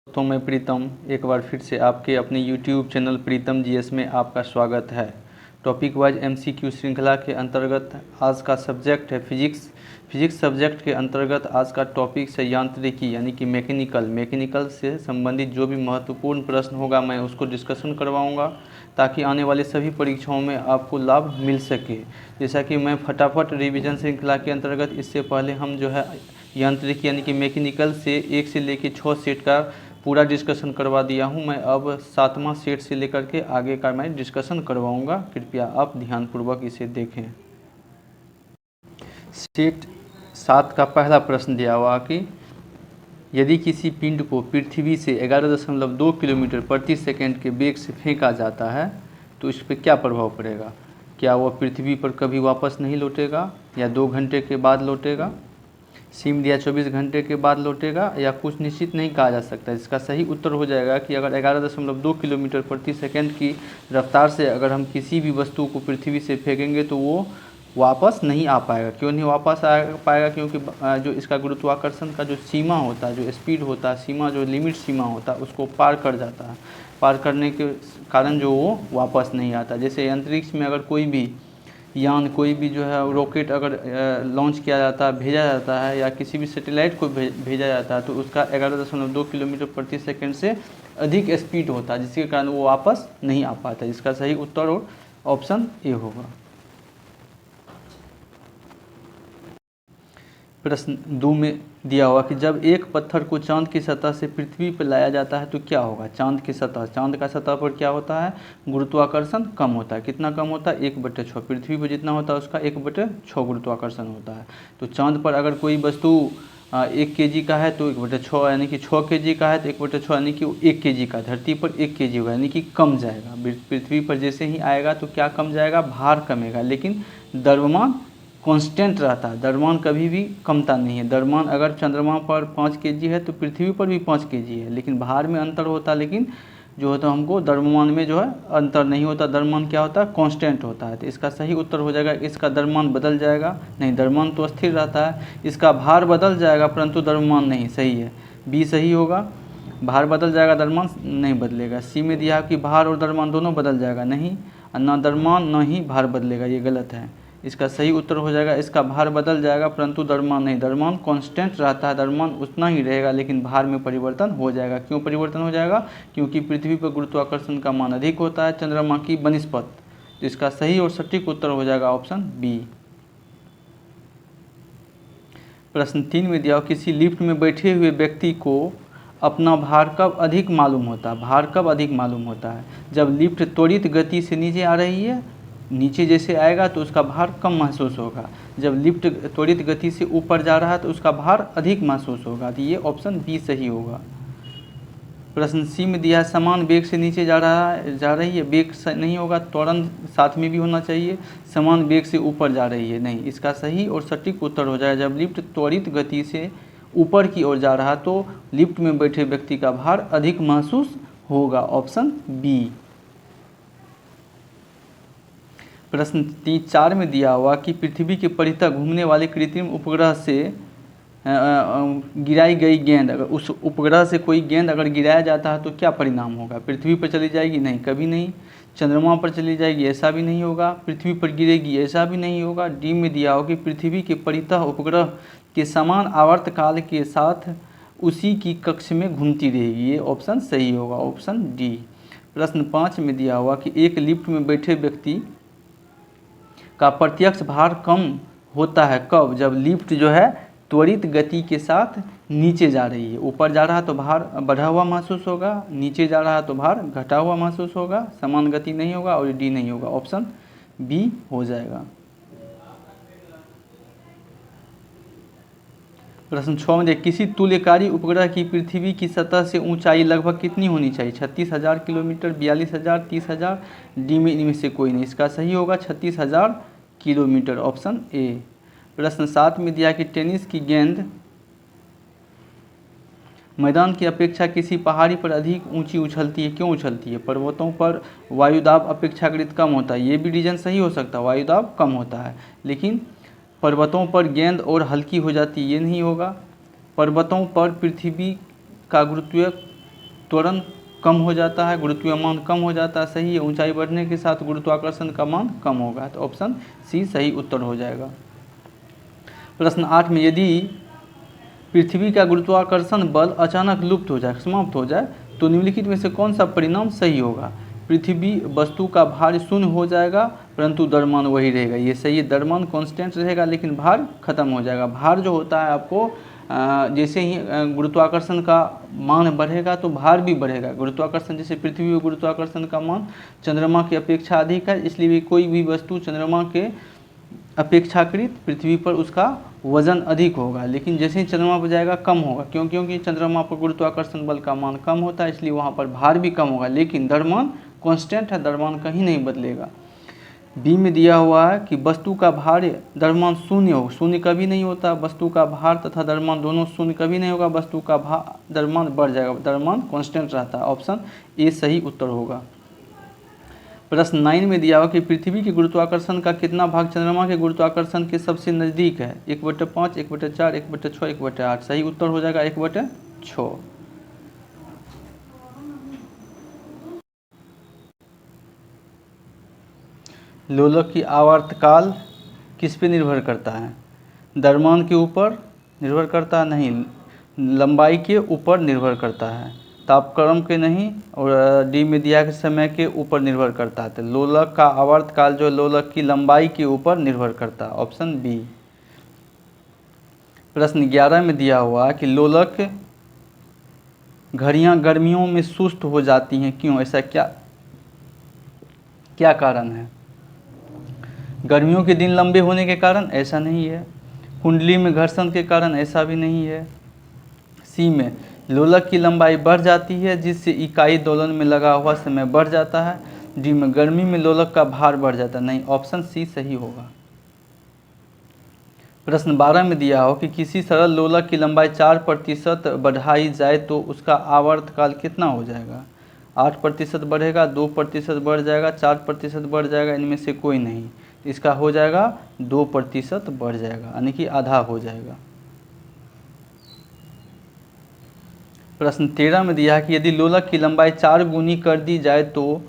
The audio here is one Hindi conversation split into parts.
दोस्तों, मैं प्रीतम एक बार फिर से आपके अपने YouTube चैनल प्रीतम जीएस में आपका स्वागत है। टॉपिक वाइज MCQ श्रृंखला के अंतर्गत आज का सब्जेक्ट है फिजिक्स सब्जेक्ट के अंतर्गत आज का टॉपिक है यांत्रिकी यानी कि मैकेनिकल से संबंधित जो भी महत्वपूर्ण प्रश्न होगा मैं उसको डिस्कशन करवाऊंगा ताकि आने वाले सभी परीक्षाओं में आपको लाभ मिल सके। जैसा कि मैं फटाफट रिवीजन श्रृंखला के अंतर्गत इससे पहले हम जो है यांत्रिकी यानी कि मैकेनिकल से 1 से लेकर 6 सेट का पूरा डिस्कशन करवा दिया हूं। मैं अब 7वां सेट से लेकर के आगे का मैं डिस्कशन करवाऊंगा। कृपया आप ध्यानपूर्वक इसे देखें। सेट 7 का पहला प्रश्न दिया हुआ कि यदि किसी पिंड को पृथ्वी से 11.2 किलोमीटर प्रति सेकंड के वेग से फेंका जाता है तो इस पर क्या प्रभाव पड़ेगा। क्या वह पृथ्वी पर कभी वापस नहीं लौटेगा या 2 घंटे के बाद लौटेगा, सिम दिया 24 घंटे के बाद लौटेगा या कुछ निश्चित नहीं कहा जा सकता। इसका सही उत्तर हो जाएगा कि अगर 11.2 किलोमीटर प्रति सेकंड की रफ्तार से अगर हम किसी भी वस्तु को पृथ्वी से फेंकेंगे तो वो वापस नहीं आ पाएगा। क्यों नहीं वापस आ पाएगा? क्योंकि जो इसका गुरुत्वाकर्षण का जो सीमा होता है, जो स्पीड होता है, सीमा जो लिमिट सीमा होता है उसको पार कर जाता है। पार करने के कारण जो वो वापस नहीं आता। जैसे अंतरिक्ष में अगर कोई भी यान, कोई भी जो है रॉकेट अगर लॉन्च किया जाता है, भेजा जाता है या किसी भी सैटेलाइट को भेजा जाता है तो उसका 11.2 किलोमीटर प्रति सेकंड से अधिक स्पीड होता है, जिसके कारण वो वापस नहीं आ पाता। इसका सही उत्तर और ऑप्शन ए होगा। प्रश्न 2 में दिया हुआ कि जब एक पत्थर को चांद की सतह से पृथ्वी पर लाया जाता है तो क्या होगा। चांद का सतह पर क्या होता है? गुरुत्वाकर्षण कम होता है। कितना कम होता है? 1/6। पृथ्वी पर जितना होता है उसका 1/6 गुरुत्वाकर्षण होता है। तो चांद पर अगर कोई वस्तु 1 kg का है तो 1/6 यानी कि 6 kg का है तो 1/6 यानी कि 1 kg का। धरती पर 1 kg होगा यानी कि कम जाएगा। पृथ्वी पर जैसे ही आएगा तो क्या कम जाएगा? भार कमेगा, लेकिन द्रव्यमान कांस्टेंट रहता है। द्रव्यमान कभी भी कमता नहीं है। द्रव्यमान अगर चंद्रमा पर 5 kg है तो पृथ्वी पर भी 5 kg है, लेकिन भार में अंतर होता है, लेकिन जो होता है हमको द्रव्यमान में जो है अंतर नहीं होता। द्रव्यमान क्या होता है? कांस्टेंट होता है। तो इसका सही उत्तर हो जाएगा इसका द्रव्यमान बदल जाएगा नहीं, द्रव्यमान तो स्थिर रहता है। इसका भार बदल जाएगा परंतु द्रव्यमान नहीं। सही है, बी सही होगा। भार बदल जाएगा, द्रव्यमान नहीं बदलेगा। सी में दिया कि भार और द्रव्यमान दोनों बदल जाएगा, नहीं, न द्रव्यमान न ही भार बदलेगा, ये गलत है। इसका सही उत्तर हो जाएगा इसका भार बदल जाएगा परंतु द्रव्यमान नहीं। द्रव्यमान कांस्टेंट रहता है, द्रव्यमान उतना ही रहेगा लेकिन भार में परिवर्तन हो जाएगा। क्यों परिवर्तन हो जाएगा? क्योंकि पृथ्वी पर गुरुत्वाकर्षण का मान अधिक होता है चंद्रमा की बनिस्पत। तो इसका सही और सटीक उत्तर हो जाएगा ऑप्शन बी। प्रश्न 3 में दिया किसी लिफ्ट में बैठे हुए व्यक्ति को अपना भार कब अधिक मालूम होता है। भार कब अधिक मालूम होता है? जब लिफ्ट त्वरित गति से नीचे आ रही है, नीचे जैसे आएगा तो उसका भार कम महसूस होगा। जब लिफ्ट त्वरित गति से ऊपर जा रहा है तो उसका भार अधिक महसूस होगा। तो ये ऑप्शन बी सही होगा। प्रश्न सी में दिया है समान वेग से नीचे जा रही है। वेग नहीं होगा, त्वरण साथ में भी होना चाहिए। समान वेग से ऊपर जा रही है, नहीं। इसका सही और सटीक उत्तर हो जाएगा जब लिफ्ट त्वरित गति से ऊपर की ओर जा रहा तो लिफ्ट में बैठे व्यक्ति का भार अधिक महसूस होगा, ऑप्शन बी। प्रश्न 4 में दिया हुआ कि पृथ्वी के परितः घूमने वाले कृत्रिम उपग्रह से गिराई गई गेंद, अगर उस उपग्रह से कोई गेंद अगर गिराया जाता है तो क्या परिणाम होगा। पृथ्वी पर चली जाएगी? नहीं, कभी नहीं। चंद्रमा पर चली जाएगी? ऐसा भी नहीं होगा। पृथ्वी पर गिरेगी? ऐसा भी नहीं होगा। डी में दिया हो कि पृथ्वी के परितः उपग्रह के समान आवर्तकाल के साथ उसी की कक्ष में घूमती रहेगी। ये ऑप्शन सही होगा, ऑप्शन डी। प्रश्न 5 में दिया हुआ कि एक लिफ्ट में बैठे व्यक्ति का प्रत्यक्ष भार कम होता है कब? जब लिफ्ट जो है त्वरित गति के साथ नीचे जा रही है। ऊपर जा रहा है तो भार बढ़ा हुआ महसूस होगा, नीचे जा रहा है तो भार घटा हुआ महसूस होगा। समान गति नहीं होगा और डी नहीं होगा, ऑप्शन बी हो जाएगा। प्रश्न 6 में किसी तुल्यकारी उपग्रह की पृथ्वी की सतह से ऊंचाई लगभग कितनी होनी चाहिए। 36,000 किलोमीटर, 42,000, 30,000। डी में इनमें से कोई नहीं। इसका सही होगा 36,000 किलोमीटर, ऑप्शन ए। प्रश्न 7 में दिया कि टेनिस की गेंद मैदान की अपेक्षा किसी पहाड़ी पर अधिक ऊंची उछलती है। क्यों उछलती है? पर्वतों पर वायुदाब अपेक्षाकृत कम होता है। ये भी रीजन सही हो सकता है, वायुदाब कम होता है। लेकिन पर्वतों पर गेंद और हल्की हो जाती है, ये नहीं होगा। पर्वतों पर पृथ्वी का गुरुत्वीय त्वरण कम हो जाता है, गुरुत्वीय मान कम हो जाता है, सही है। ऊंचाई बढ़ने के साथ गुरुत्वाकर्षण का मान कम होगा, तो ऑप्शन सी सही उत्तर हो जाएगा। प्रश्न 8 में, यदि पृथ्वी का गुरुत्वाकर्षण बल अचानक लुप्त हो जाए, समाप्त हो जाए, तो निम्नलिखित में से कौन सा परिणाम सही होगा? पृथ्वी वस्तु का भार शून्य हो जाएगा परंतु द्रव्यमान वही रहेगा, ये सही है। द्रव्यमान कांस्टेंट रहेगा लेकिन भार खत्म हो जाएगा। भार जो होता है आपको जैसे ही गुरुत्वाकर्षण का मान बढ़ेगा तो भार भी बढ़ेगा। गुरुत्वाकर्षण जैसे पृथ्वी में गुरुत्वाकर्षण का मान चंद्रमा की अपेक्षा अधिक है, इसलिए कोई भी वस्तु चंद्रमा के अपेक्षाकृत पृथ्वी पर उसका वजन अधिक होगा, लेकिन जैसे ही चंद्रमा पर जाएगा कम होगा। क्योंकि चंद्रमा पर गुरुत्वाकर्षण बल का मान कम होता है, इसलिए वहाँ पर भार भी कम होगा, लेकिन द्रव्यमान कांस्टेंट है, द्रव्यमान कहीं नहीं बदलेगा। बी में दिया हुआ है कि वस्तु का भार द्रव्यमान शून्य हो, शून्य कभी नहीं होता। वस्तु का भार तथा द्रव्यमान दोनों शून्य कभी नहीं होगा, वस्तु का भार द्रव्यमान बढ़ जाएगा, द्रव्यमान कांस्टेंट रहता है। ऑप्शन ए सही उत्तर होगा। प्रश्न 9 में दिया हुआ कि पृथ्वी के गुरुत्वाकर्षण का कितना भाग चंद्रमा के गुरुत्वाकर्षण के सबसे नज़दीक है? 1/5, 1/4, 1/6, 1/8। सही उत्तर हो जाएगा 1/6। लोलक की आवर्तकाल किस पे निर्भर करता है? द्रव्यमान के ऊपर निर्भर करता है? नहीं, लंबाई के ऊपर निर्भर करता है। तापक्रम के नहीं, और डी में दिया के समय के ऊपर निर्भर करता है। तो लोलक का आवर्तकाल जो लोलक की लंबाई के ऊपर निर्भर करता है। Option B. प्रश्न 11 में दिया हुआ कि लोलक घड़ियां गर्मियों में सुस्त हो जाती हैं, क्यों? ऐसा क्या कारण है? गर्मियों के दिन लंबे होने के कारण? ऐसा नहीं है। कुंडली में घर्षण के कारण? ऐसा भी नहीं है। सी में लोलक की लंबाई बढ़ जाती है जिससे इकाई दोलन में लगा हुआ समय बढ़ जाता है। डी में गर्मी में लोलक का भार बढ़ जाता है। नहीं, ऑप्शन सी सही होगा। प्रश्न 12 में दिया हो कि किसी सरल लोलक की लंबाई 4% बढ़ाई जाए तो उसका आवर्तकाल कितना हो जाएगा? 8% बढ़ेगा, 2% बढ़ जाएगा, 4% बढ़ जाएगा, इनमें से कोई नहीं। इसका हो जाएगा 2% बढ़ जाएगा, यानी कि आधा हो जाएगा। प्रश्न 13 में दिया है कि यदि लोलक की लंबाई 4 गुनी कर दी जाए तो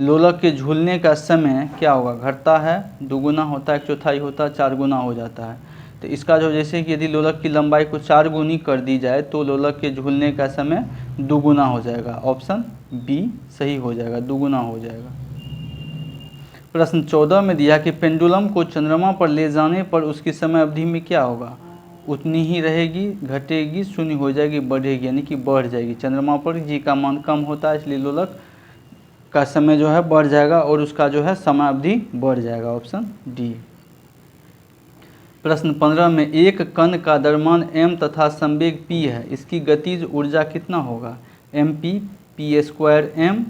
लोलक के झूलने का समय क्या होगा? घटता है, दुगुना होता है, 1/4 होता है, 4 गुना हो जाता है। तो इसका जो जैसे कि यदि लोलक की लंबाई को 4 गुनी कर दी जाए तो लोलक के झूलने का समय दुगुना हो जाएगा। ऑप्शन बी सही हो जाएगा, दुगुना हो जाएगा। प्रश्न 14 में दिया कि पेंडुलम को चंद्रमा पर ले जाने पर उसकी समय अवधि में क्या होगा? उतनी ही रहेगी, घटेगी, शून्य हो जाएगी, बढ़ेगी, यानी कि बढ़ जाएगी। चंद्रमा पर जी का मान कम होता है, इसलिए लोलक का समय जो है बढ़ जाएगा और उसका जो है समय अवधि बढ़ जाएगा। Option D. प्रश्न 15 में एक कण का द्रव्यमान m तथा संवेग p है, इसकी गतिज ऊर्जा कितना होगा? mp p²m।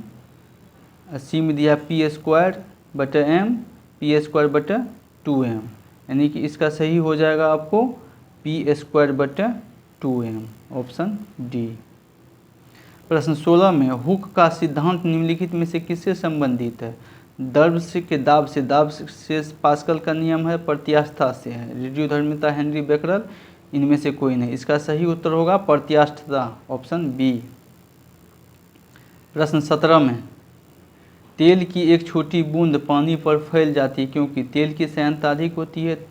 सी में दिया p²/m p²/2m, यानी कि इसका सही हो जाएगा आपको p²/2m। Option D. प्रश्न 16 में हुक का सिद्धांत निम्नलिखित में से किससे संबंधित है? द्रव के दाब से पास्कल का नियम है, प्रत्यास्थता से है, रेडियोधर्मिता हेनरी बेकरल, इनमें से कोई नहीं। इसका सही उत्तर होगा प्रत्यास्थता। Option B. प्रश्न 17 में तेल की एक छोटी बूंद पानी पर फैल जाती है क्योंकि तेल की श्यानता अधिक होती है,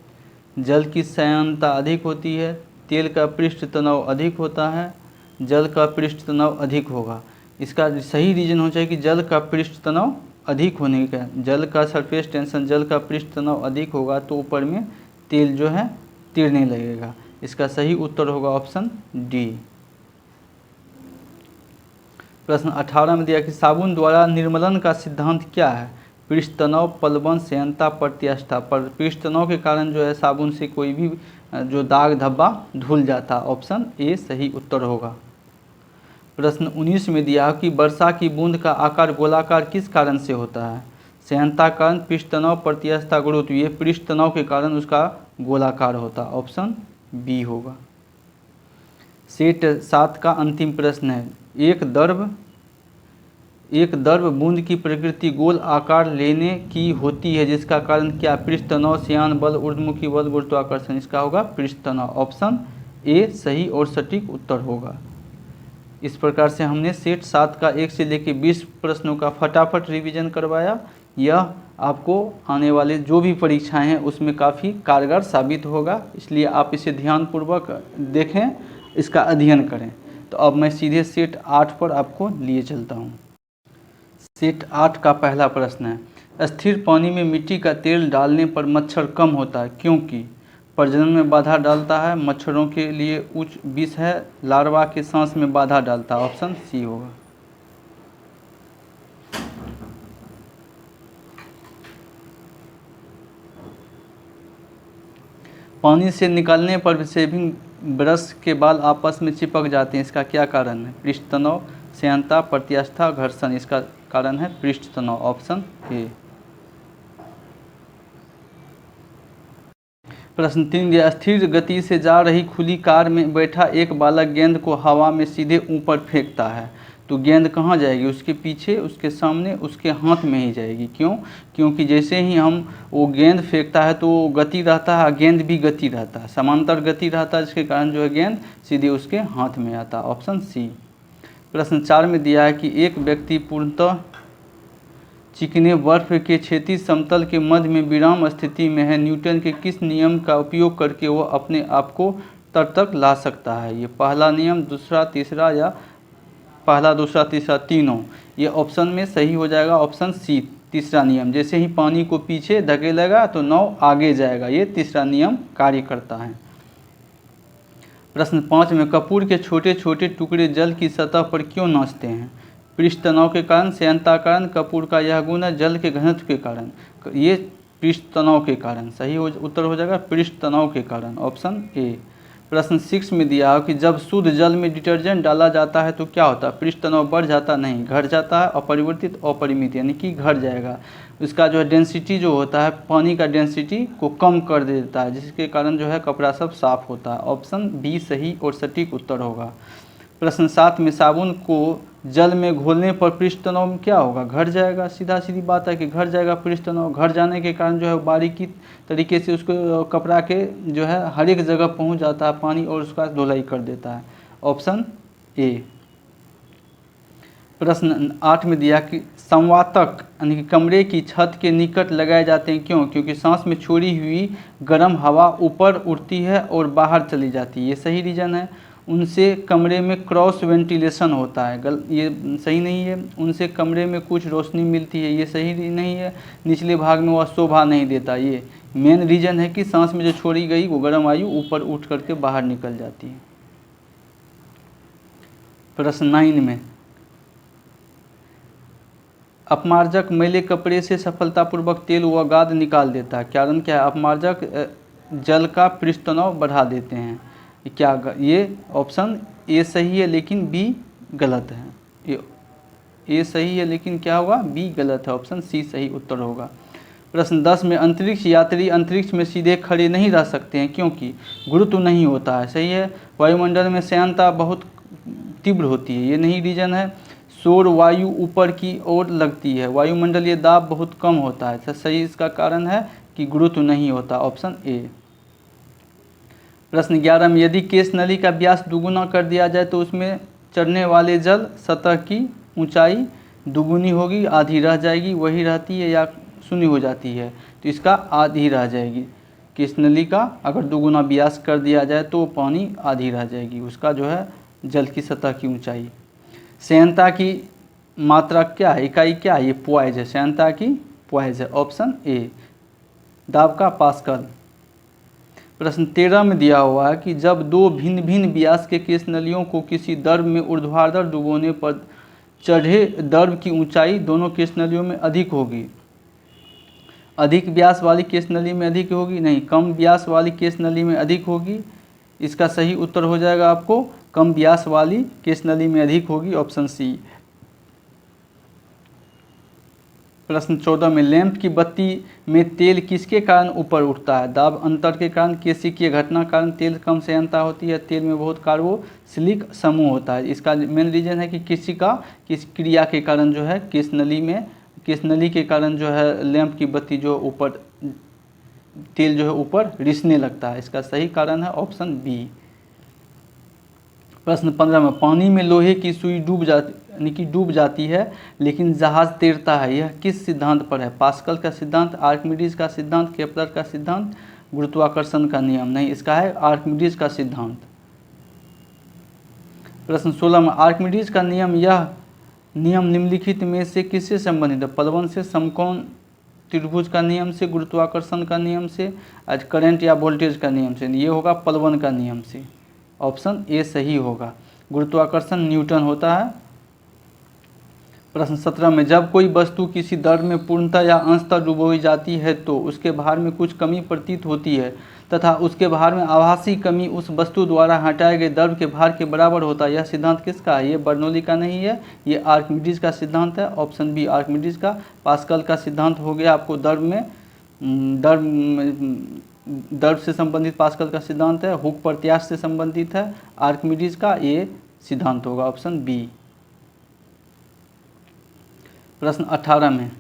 जल की श्यानता अधिक होती है, तेल का पृष्ठ तनाव अधिक होता है, जल का पृष्ठ तनाव अधिक होगा। इसका सही रीजन हो जाए कि जल का पृष्ठ तनाव अधिक होने का, जल का सरफेस टेंशन, जल का पृष्ठ तनाव अधिक होगा तो ऊपर में तेल जो है तिरने लगेगा। इसका सही उत्तर होगा ऑप्शन डी। प्रश्न 18 में दिया कि साबुन द्वारा निर्मलन का सिद्धांत क्या है? पृष्ठ तनाव, प्लवन, श्यानता, प्रत्यास्थता। पर पृष्ठ तनाव के कारण जो है साबुन से कोई भी जो दाग धब्बा धुल जाता। ऑप्शन ए सही उत्तर होगा। प्रश्न 19 में दिया कि वर्षा की बूंद का आकार गोलाकार किस कारण से होता है? श्यानता कारण, पृष्ठ तनाव, प्रत्यास्थता, गुरुत्व। ये पृष्ठ तनाव के कारण उसका गोलाकार होता। ऑप्शन बी होगा। सेट 7 का अंतिम प्रश्न है, एक द्रव बूंद की प्रकृति गोल आकार लेने की होती है जिसका कारण क्या? पृष्ठ तनाव, श्यान बल, ऊर्ध्वमुखी बल, गुरुत्वाकर्षण। इसका होगा पृष्ठ तनाव। ऑप्शन ए सही और सटीक उत्तर होगा। इस प्रकार से हमने सेट 7 का 1 से लेकर 20 प्रश्नों का फटाफट रिवीजन करवाया। यह आपको आने वाले जो भी परीक्षाएं हैं उसमें काफ़ी कारगर साबित होगा, इसलिए आप इसे ध्यानपूर्वक देखें, इसका अध्ययन करें। तो अब मैं सीधे सेट 8 पर आपको लिए चलता हूँ। सेट 8 का पहला प्रश्न है, स्थिर पानी में मिट्टी का तेल डालने पर मच्छर कम होता है क्योंकि प्रजनन में बाधा डालता है, मच्छरों के लिए उच्च विष है, लार्वा के सांस में बाधा डालता है। ऑप्शन सी होगा। पानी से निकालने पर शेविंग ब्रश के बाल आपस में चिपक जाते हैं, इसका क्या कारण है? पृष्ठ तनाव, श्यानता, प्रत्यास्था, घर्षण। इसका कारण है पृष्ठ तनाव। Option A. प्रश्न 3 दिया, स्थिर गति से जा रही खुली कार में बैठा एक बालक गेंद को हवा में सीधे ऊपर फेंकता है, तो गेंद कहाँ जाएगी? उसके पीछे, उसके सामने, उसके हाथ में ही जाएगी। क्यों? क्योंकि जैसे ही हम वो गेंद फेंकता है तो वो गति रहता है, गेंद भी गति रहता है, समांतर गति रहता है, जिसके कारण जो है गेंद सीधे उसके हाथ में आता है। Option C. प्रश्न 4 में दिया है कि एक व्यक्ति पूर्णतः चिकने बर्फ के क्षैतिज समतल के मध्य में विराम स्थिति में है, न्यूटन के किस नियम का उपयोग करके वह अपने आप को तट तक ला सकता है? ये पहला नियम, दूसरा, तीसरा, या पहला, दूसरा, तीसरा, तीनों? ये ऑप्शन में सही हो जाएगा ऑप्शन सी, तीसरा नियम। जैसे ही पानी को पीछे धकेलेगा तो नाव आगे जाएगा, ये तीसरा नियम कार्य करता है। प्रश्न 5 में, कपूर के छोटे छोटे टुकड़े जल की सतह पर क्यों नाचते हैं? पृष्ठ तनाव के कारण, श्यानता कारण, कपूर का यह गुण है, जल के घनत्व के कारण। ये पृष्ठ तनाव के कारण। सही उत्तर हो जाएगा पृष्ठ तनाव के कारण। Option A. प्रश्न 6 में दिया है कि जब शुद्ध जल में डिटर्जेंट डाला जाता है तो क्या होता है? पृष्ठ तनाव बढ़ जाता, नहीं घट जाता है, अपरिवर्तित, अपरिमित, यानी कि घट जाएगा। इसका जो है डेंसिटी जो होता है, पानी का डेंसिटी को कम कर देता है, जिसके कारण जो है कपड़ा सब साफ होता है। ऑप्शन बी सही और सटीक उत्तर होगा। प्रश्न 7 में, साबुन को जल में घोलने पर पृष्ठ तनाव में क्या होगा? घट जाएगा। सीधा सीधी बात है कि घट जाएगा पृष्ठ तनाव। घट जाने के कारण जो है बारीकी तरीके से उसको कपड़ा के जो है हर एक जगह पहुंच जाता है पानी और उसका धुलाई कर देता है। Option A. प्रश्न 8 में दिया कि संवातक यानी कि कमरे की छत के निकट लगाए जाते हैं, क्यों? क्योंकि सांस में छोड़ी हुई गर्म हवा ऊपर उड़ती है और बाहर चली जाती है, ये सही रीज़न है। उनसे कमरे में क्रॉस वेंटिलेशन होता है, ये सही नहीं है। उनसे कमरे में कुछ रोशनी मिलती है, ये सही नहीं है। निचले भाग में वह शोभा नहीं देता, ये मेन रीज़न है कि सांस में जो छोड़ी गई वो गर्म वायु ऊपर उठ करके बाहर निकल जाती है। प्रश्न 9 में, अपमार्जक मैले कपड़े से सफलतापूर्वक तेल व गाद निकाल देता है, कारण क्या है? अपमार्जक जल का पृष्ठ तनाव बढ़ा देते हैं। क्या ये ऑप्शन ए सही है लेकिन बी गलत है। ए सही है लेकिन क्या होगा? बी गलत है। ऑप्शन सी सही उत्तर होगा। प्रश्न 10 में, अंतरिक्ष यात्री अंतरिक्ष में सीधे खड़े नहीं रह सकते हैं क्योंकि गुरुत्व नहीं होता है, सही है। वायुमंडल में श्यानता बहुत तीव्र होती है, ये नहीं रीजन है। सौर वायु ऊपर की ओर लगती है, वायुमंडलीय दाब बहुत कम होता है, तो सही इसका कारण है कि गुरुत्व नहीं होता। Option A. प्रश्न 11 में, यदि केश नली का व्यास दुगुना कर दिया जाए तो उसमें चढ़ने वाले जल सतह की ऊंचाई दुगुनी होगी, आधी रह जाएगी, वही रहती है या शून्य हो जाती है? तो इसका आधी रह जाएगी। केश नली का अगर दुगुना व्यास कर दिया जाए तो पानी आधी रह जाएगी, उसका जो है जल की सतह की ऊंचाई। श्यानता की मात्रा क्या है, इकाई क्या है? ये पॉइज है, श्यानता की पॉइज है। Option A. दाब का पास्कल। प्रश्न 13 में दिया हुआ है कि जब दो भिन्न भिन्न व्यास के केश नलियों को किसी द्रव में ऊर्ध्वाधर डुबोने पर चढ़े द्रव की ऊंचाई दोनों केश नलियों में अधिक होगी। अधिक व्यास वाली केश नली में अधिक होगी, नहीं, कम व्यास वाली केश नली में अधिक होगी। इसका सही उत्तर हो जाएगा आपको कम व्यास वाली केश नली में अधिक होगी। Option C. प्रश्न 14 में, लैंप की बत्ती में तेल किसके कारण ऊपर उठता है? दाब अंतर के कारण, केशिकीय घटना कारण, तेल कम श्यानता होती है, तेल में बहुत कार्बोक्सिलिक समूह होता है। इसका मेन रीजन है कि किस क्रिया के कारण जो है केश नली के कारण जो है लैंप की बत्ती जो ऊपर तेल जो है ऊपर रिसने लगता है। इसका सही कारण है ऑप्शन बी। प्रश्न 15 में पानी में लोहे की सुई डूब जाती है लेकिन जहाज तैरता है, यह किस सिद्धांत पर है? पास्कल का सिद्धांत, आर्किमिडीज का सिद्धांत, केपलर का सिद्धांत, गुरुत्वाकर्षण का नियम? नहीं, इसका है आर्किमिडीज का सिद्धांत। प्रश्न 16 में आर्किमिडीज का नियम, यह नियम निम्नलिखित में से किससे संबंधित है? प्लवन से, समकोण त्रिभुज का नियम से, गुरुत्वाकर्षण का नियम से, आज करंट या वोल्टेज का नियम से? ये होगा प्लवन का नियम से, ऑप्शन ए सही होगा। गुरुत्वाकर्षण न्यूटन होता है। प्रश्न 17 में जब कोई वस्तु किसी दर में पूर्णतः या अंशतः डुबोई जाती है तो उसके भार में कुछ कमी प्रतीत होती है तथा उसके भार में आभासी कमी उस वस्तु द्वारा हटाए गए द्रव्य के भार के बराबर होता है। यह सिद्धांत किसका है? ये बर्नौली का नहीं है, ये आर्किमिडीज का सिद्धांत है, ऑप्शन बी आर्किमिडीज का। पास्कल का सिद्धांत हो गया आपको द्रव्य से संबंधित पास्कल का सिद्धांत है। हुक प्रत्यास्थ से संबंधित है आर्किमिडीज का, ये सिद्धांत होगा ऑप्शन बी। प्रश्न 18 में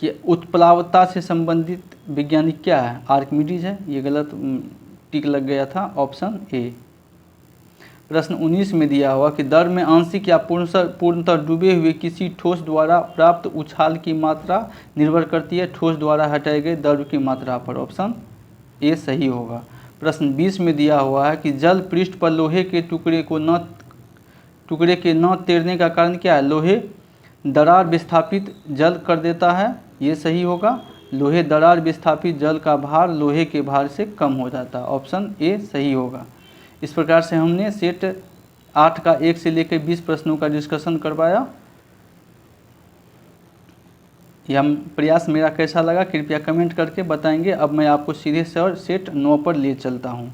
कि उत्प्लावता से संबंधित वैज्ञानिक क्या है? आर्किमिडीज है, ये गलत टिक लग गया था, ऑप्शन ए। प्रश्न 19 में दिया हुआ कि द्रव में आंशिक या पूर्णतः डूबे हुए किसी ठोस द्वारा प्राप्त उछाल की मात्रा निर्भर करती है ठोस द्वारा हटाए गए द्रव की मात्रा पर, ऑप्शन ए सही होगा। प्रश्न 20 में दिया हुआ है कि जल पृष्ठ पर लोहे के टुकड़े के न तैरने का कारण क्या है? लोहे दरार विस्थापित जल कर देता है, ये सही होगा। लोहे दरार विस्थापित जल का भार लोहे के भार से कम हो जाता है, ऑप्शन ए सही होगा। इस प्रकार से हमने सेट 8 का 1 से लेकर 20 प्रश्नों का डिस्कशन करवाया। यह प्रयास मेरा कैसा लगा कृपया कमेंट करके बताएंगे। अब मैं आपको सीधे सेट 9 पर ले चलता हूँ।